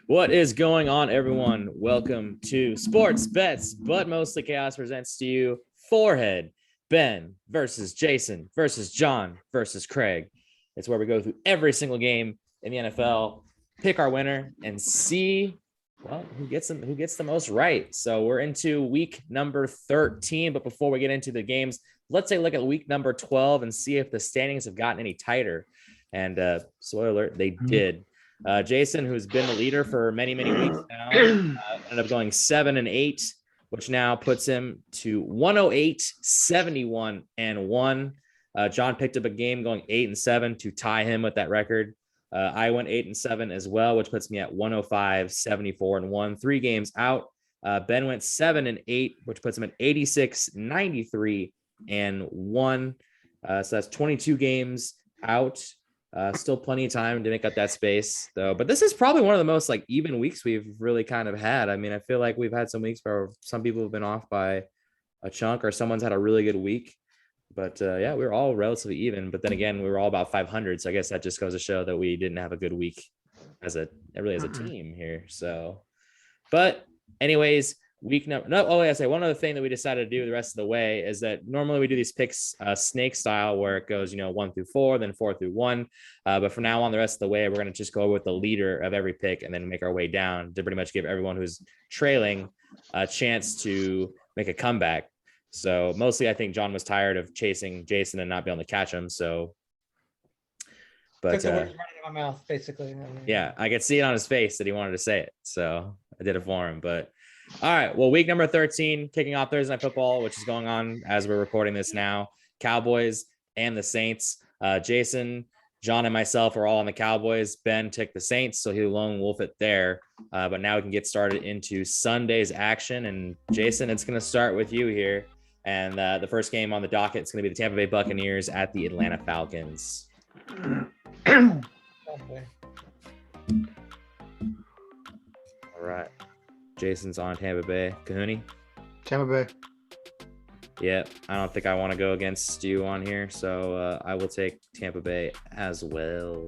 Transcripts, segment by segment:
What is going on, everyone? Welcome to Sports Bets, but mostly Chaos presents to you Forehead, Ben versus Jason versus John versus Kraig. It's where we go through every single game in the NFL, pick our winner, and see who gets the most right. So we're into week number 13. But before we get into the games, let's take a look at week number 12 and see if the standings have gotten any tighter. And spoiler alert, they did. Jason, who's been the leader for many weeks now, ended up going 7-8, which now puts him to 108, 71 and 1. John picked up a game going 8-7 to tie him with that record. I went 8-7 as well, which puts me at 105, 74 and 1. 3 games out. Ben went 7-8, which puts him at 86, 93 and 1. So that's 22 games out. Still plenty of time to make up that space, though. But this is probably one of the most even weeks we've really kind of had. I mean, I feel like we've had some weeks where some people have been off by a chunk, or someone's had a really good week. But yeah, we were all relatively even. But then again, we were all about 500. So I guess that just goes to show that we didn't have a good week as a team here. So, but anyways. Week number one other thing that we decided to do the rest of the way is that normally we do these picks snake style where it goes 1 through 4, then 4 through 1, but from now on the rest of the way we're going to just go with the leader of every pick and then make our way down to pretty much give everyone who's trailing a chance to make a comeback. So mostly I think John was tired of chasing Jason and not being able to catch him, so but took the words right out of my mouth, basically. Yeah, I could see it on his face that he wanted to say it, so I did it for him. But all right, well, week number 13, kicking off Thursday Night Football, which is going on as we're recording this now. Cowboys and the Saints. Jason, John, and myself are all on the Cowboys. Ben took the Saints, so he'll lone wolf it there. But now we can get started into Sunday's action. And Jason, it's going to start with you here. And the first game on the docket is going to be the Tampa Bay Buccaneers at the Atlanta Falcons. Okay. All right. Jason's on Tampa Bay. Kahuni? Tampa Bay. Yeah, I don't think I want to go against you on here, so I will take Tampa Bay as well.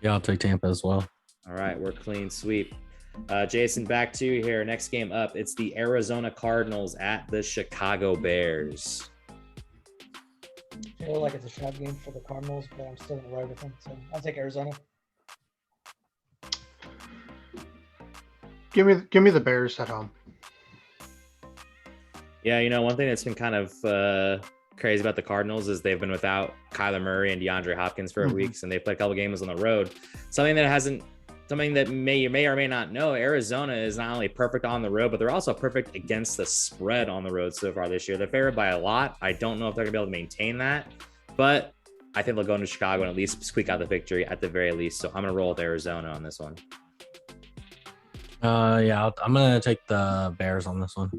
Yeah, I'll take Tampa as well. All right, we're clean sweep. Jason, back to you here. Next game up, it's the Arizona Cardinals at the Chicago Bears. I feel like it's a shot game for the Cardinals, but I'm still going to ride with them, so I'll take Arizona. Give me the Bears at home. Yeah, one thing that's been kind of crazy about the Cardinals is they've been without Kyler Murray and DeAndre Hopkins for weeks, and they played a couple games on the road. Something that you may or may not know, Arizona is not only perfect on the road, but they're also perfect against the spread on the road so far this year. They're favored by a lot. I don't know if they're going to be able to maintain that, but I think they'll go into Chicago and at least squeak out the victory at the very least. So I'm going to roll with Arizona on this one. Yeah, I'm going to take the Bears on this one.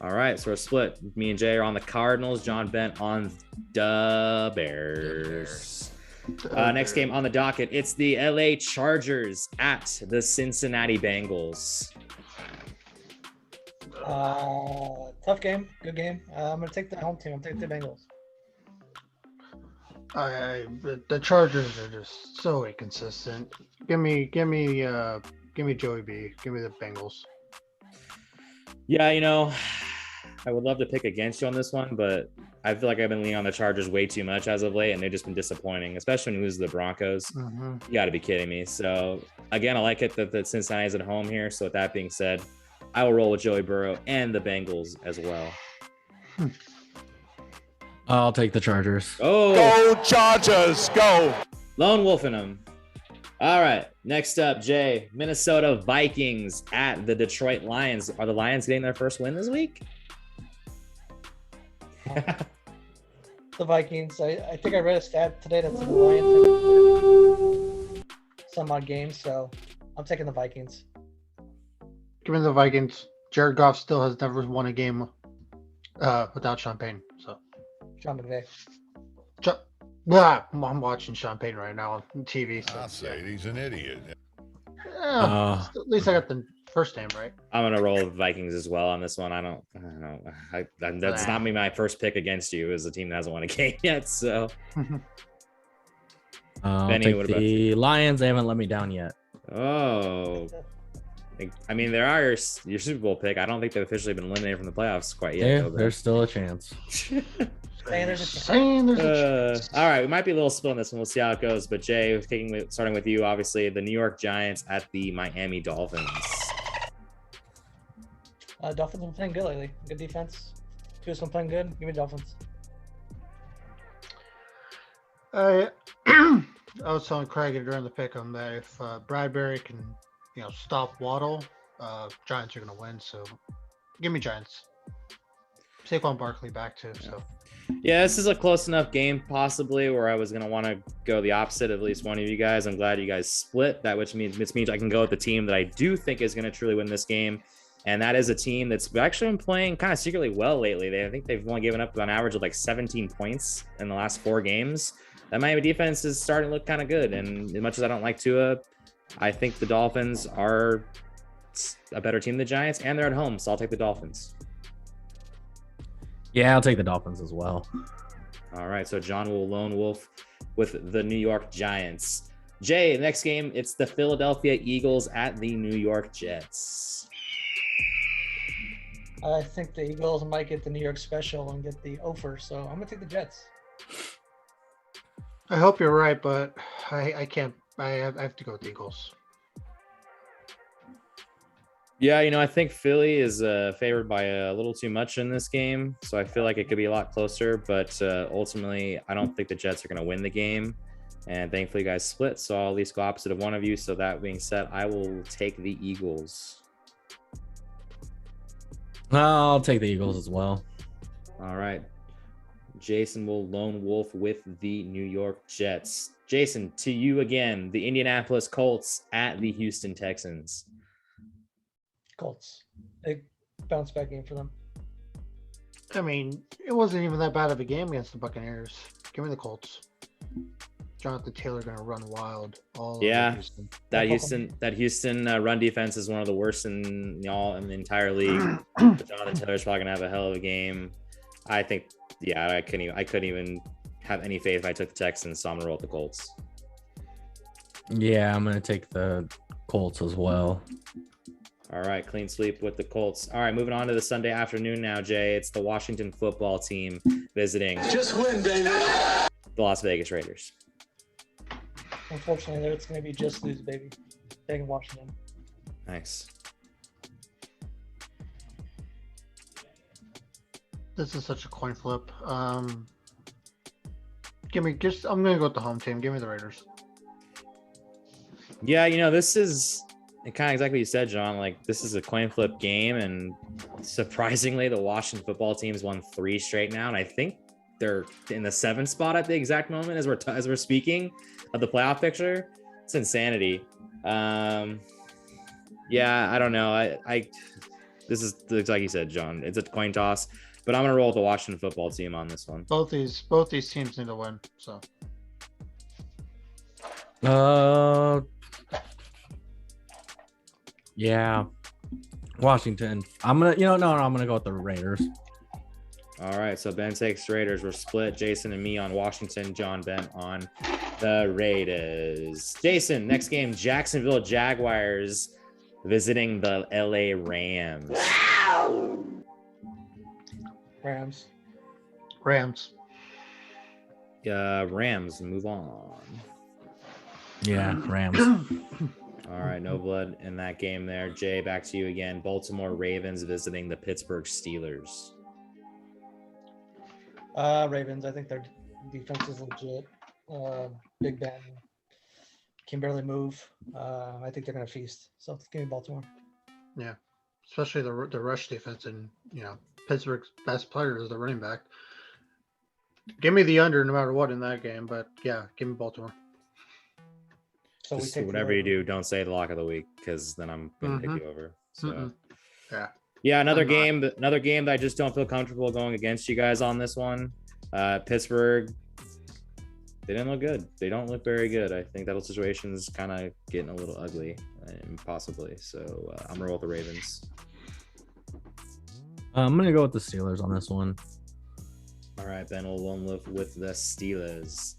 All right, so we're split. Me and Jay are on the Cardinals. John Bent on the Bears. Next game on the docket, it's the LA Chargers at the Cincinnati Bengals. Tough game, good game. I'm going to take the home team. I'm taking the Bengals. The Chargers are just so inconsistent. Give me Joey B. Give me the Bengals. Yeah, I would love to pick against you on this one, but I feel like I've been leaning on the Chargers way too much as of late, and they've just been disappointing, especially when you lose to the Broncos. Mm-hmm. You got to be kidding me. So, again, I like it that Cincinnati's at home here. So, with that being said, I will roll with Joey Burrow and the Bengals as well. I'll take the Chargers. Oh, go Chargers, go! Lone wolfing them. All right, next up, Jay, Minnesota Vikings at the Detroit Lions. Are the Lions getting their first win this week? The Vikings. I think I read a stat today that the Lions some odd games, so I'm taking the Vikings. Give me the Vikings. Jared Goff still has never won a game without Champagne. So, Sean McVay. I'm watching Champagne right now on TV. So. I say he's an idiot. At least I got the first name right. I'm gonna roll with Vikings as well on this one. I don't know. That's not me. My first pick against you is a team that hasn't won a game yet. So, I'll Benny, take what about the you? Lions. They haven't let me down yet. Oh, I mean, there are your Super Bowl pick. I don't think they've officially been eliminated from the playoffs quite yet. Yeah, though, there's still a chance. Saying there's a chance. Saying there's a chance. All right, we might be a little split on this one. We'll see how it goes. But Jay, starting with you, obviously the New York Giants at the Miami Dolphins. Dolphins have been playing good lately. Good defense. Tua's been playing good. Give me Dolphins. I was telling Kraig during the pick on that if Bradbury can, stop Waddle, Giants are going to win. So give me Giants. Saquon Barkley back too. So yeah, this is a close enough game possibly where I was going to want to go the opposite of at least one of you guys. I'm glad you guys split that, which means I can go with the team that I do think is going to truly win this game. And that is a team that's actually been playing kind of secretly well lately. I think they've only given up on average of like 17 points in the last 4 games. That Miami defense is starting to look kind of good. And as much as I don't like Tua, I think the Dolphins are a better team than the Giants, and they're at home. So I'll take the Dolphins. Yeah, I'll take the Dolphins as well. All right. So John will lone wolf with the New York Giants. Jay, next game, it's the Philadelphia Eagles at the New York Jets. I think the Eagles might get the New York special and get the offer, so I'm gonna take the Jets. I hope you're right, but I can't. I have to go with the Eagles. Yeah, I think Philly is favored by a little too much in this game, so I feel like it could be a lot closer. But ultimately, I don't think the Jets are going to win the game, and thankfully, you guys split, so I'll at least go opposite of one of you. So that being said, I will take the Eagles. I'll take the Eagles as well. All right. Jason will lone wolf with the New York Jets. Jason, to you again, the Indianapolis Colts at the Houston Texans. Colts. Big bounce back game for them. I mean, it wasn't even that bad of a game against the Buccaneers. Give me the Colts. Jonathan Taylor going to run wild. Yeah, Houston. that Houston run defense is one of the worst in the entire league. But Jonathan Taylor's probably gonna have a hell of a game. I think, yeah, I couldn't even have any faith if I took the Texans, so I'm gonna roll with the Colts. Yeah, I'm gonna take the Colts as well. All right, clean sweep with the Colts. All right, moving on to the Sunday afternoon now, Jay. It's the Washington football team visiting Just win, baby. the Las Vegas Raiders. Unfortunately, it's going to be just lose, baby. Taking Washington. Nice. This is such a coin flip. I'm going to go with the home team. Give me the Raiders. Yeah, this is kind of exactly what you said, John. Like, this is a coin flip game, and surprisingly, the Washington football team's won 3 straight now, and I think they're in the 7th spot at the exact moment as we're speaking of the playoff picture. It's insanity. Yeah, I don't know. This is like you said, John. It's a coin toss, but I'm gonna roll with the Washington football team on this one. Both these teams need to win. So. Yeah, Washington. I'm gonna go with the Raiders. All right, so Ben takes Raiders. We're split. Jason and me on Washington. John Ben on the Raiders. Jason, next game, Jacksonville Jaguars visiting the LA Rams. Rams. Rams, move on. Yeah, Rams. All right, no blood in that game there. Jay, back to you again. Baltimore Ravens visiting the Pittsburgh Steelers. Ravens. I think their defense is legit. Big Ben can barely move. I think they're going to feast. So give me Baltimore. Yeah, especially the rush defense, and Pittsburgh's best player is the running back. Give me the under no matter what in that game, but yeah, give me Baltimore. So just whatever you do, don't say the lock of the week, because then I'm going to pick you over. So yeah, another game that I just don't feel comfortable going against you guys on this one. Pittsburgh, they didn't look good. They don't look very good. I think that situation's kind of getting a little ugly, possibly. So I'm gonna roll with the Ravens. I'm gonna go with the Steelers on this one. All right, Ben will one live with the Steelers.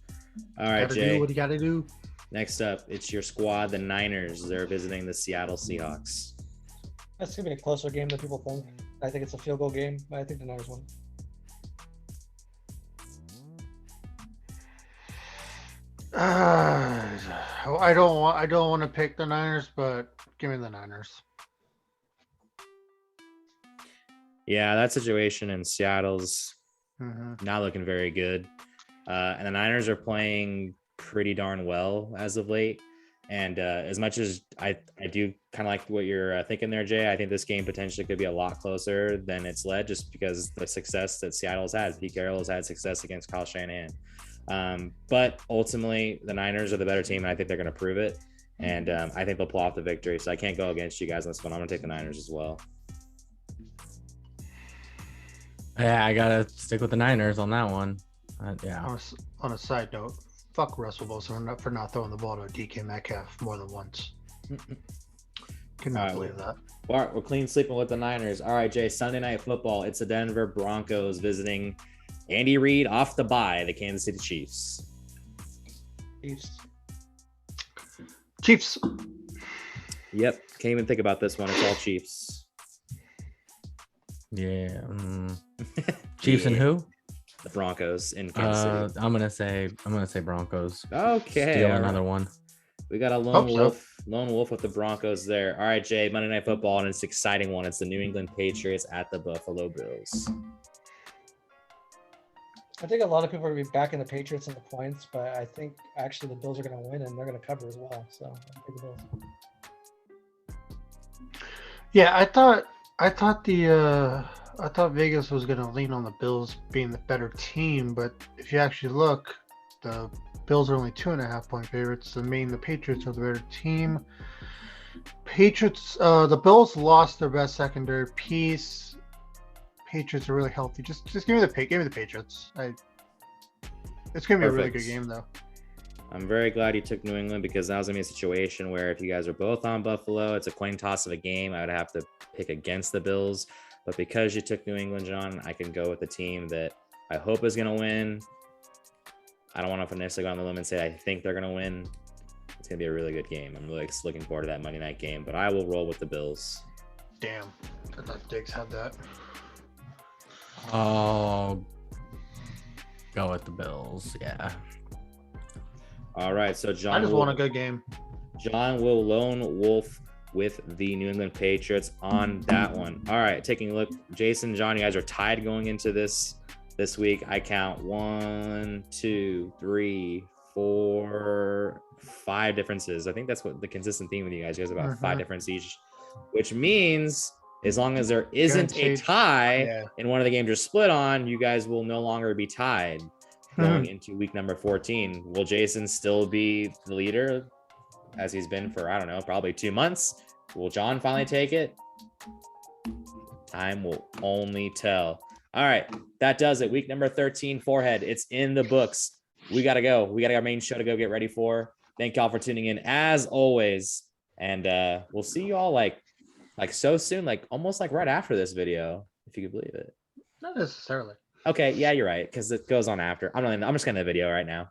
All right, gotta Jay. do what you gotta do. Next up, it's your squad, the Niners. They're visiting the Seattle Seahawks. That's gonna be a closer game than people think. I think it's a field goal game, but I think the Niners win. I don't want to pick the Niners, but give me the Niners. Yeah, that situation in Seattle's Mm-hmm. not looking very good. And the Niners are playing pretty darn well as of late. And as much as I do kind of like what you're thinking there, Jay, I think this game potentially could be a lot closer than it's led just because the success that Seattle's had. Pete Carroll has had success against Kyle Shanahan. But ultimately, the Niners are the better team, and I think they're going to prove it. And I think they'll pull off the victory. So I can't go against you guys on this one. I'm going to take the Niners as well. Yeah, I gotta stick with the Niners on that one. Yeah. On a side note, fuck Russell Wilson for not throwing the ball to DK Metcalf more than once. Cannot believe that. We're clean sleeping with the Niners. All right, Jay, Sunday Night Football. It's the Denver Broncos visiting Andy Reid off the bye, the Kansas City Chiefs. Chiefs. Yep. Can't even think about this one. It's all Chiefs. Yeah. Chiefs and who? The Broncos in Kansas City. I'm gonna say Broncos. Okay. Steal another one. We got a lone wolf with the Broncos there. All right, Jay, Monday Night Football, and it's an exciting one. It's the New England Patriots at the Buffalo Bills. I think a lot of people are going to be backing the Patriots in the points, but I think actually the Bills are going to win and they're going to cover as well. So I'll take the Bills. Yeah, I thought Vegas was going to lean on the Bills being the better team, but if you actually look, the Bills are only 2.5 point favorites. The Patriots are the better team. The Bills lost their best secondary piece. Patriots are really healthy. Just give me the Patriots. It's gonna be a really good game though. I'm very glad you took New England because that was gonna be a situation where if you guys are both on Buffalo, it's a coin toss of a game. I would have to pick against the Bills, but because you took New England, John, I can go with the team that I hope is gonna win. I don't want to necessarily go on the limb and say I think they're gonna win. It's gonna be a really good game. I'm really looking forward to that Monday night game, but I will roll with the Bills. Damn, I thought Diggs had that. Oh, go with the Bills. Yeah. All right, so John. I just want a good game. John will lone wolf with the New England Patriots on that one. All right, taking a look. Jason, John, you guys are tied going into this week. I count 1, 2, 3, 4, 5 differences. I think that's what the consistent theme with you guys. You guys have about 5 differences each, which means as long as there isn't a tie in one of the games you're split on, you guys will no longer be tied going into week number 14. Will Jason still be the leader as he's been for, I don't know, probably 2 months? Will John finally take it? Time will only tell. All right, that does it. Week number 13, Forehead. It's in the books. We got to go. We got our main show to go get ready for. Thank y'all for tuning in as always. And we'll see you all like so soon, like almost like right after this video, if you could believe it. Not necessarily. Okay, yeah, you're right, because it goes on after. I'm just gonna end the video right now.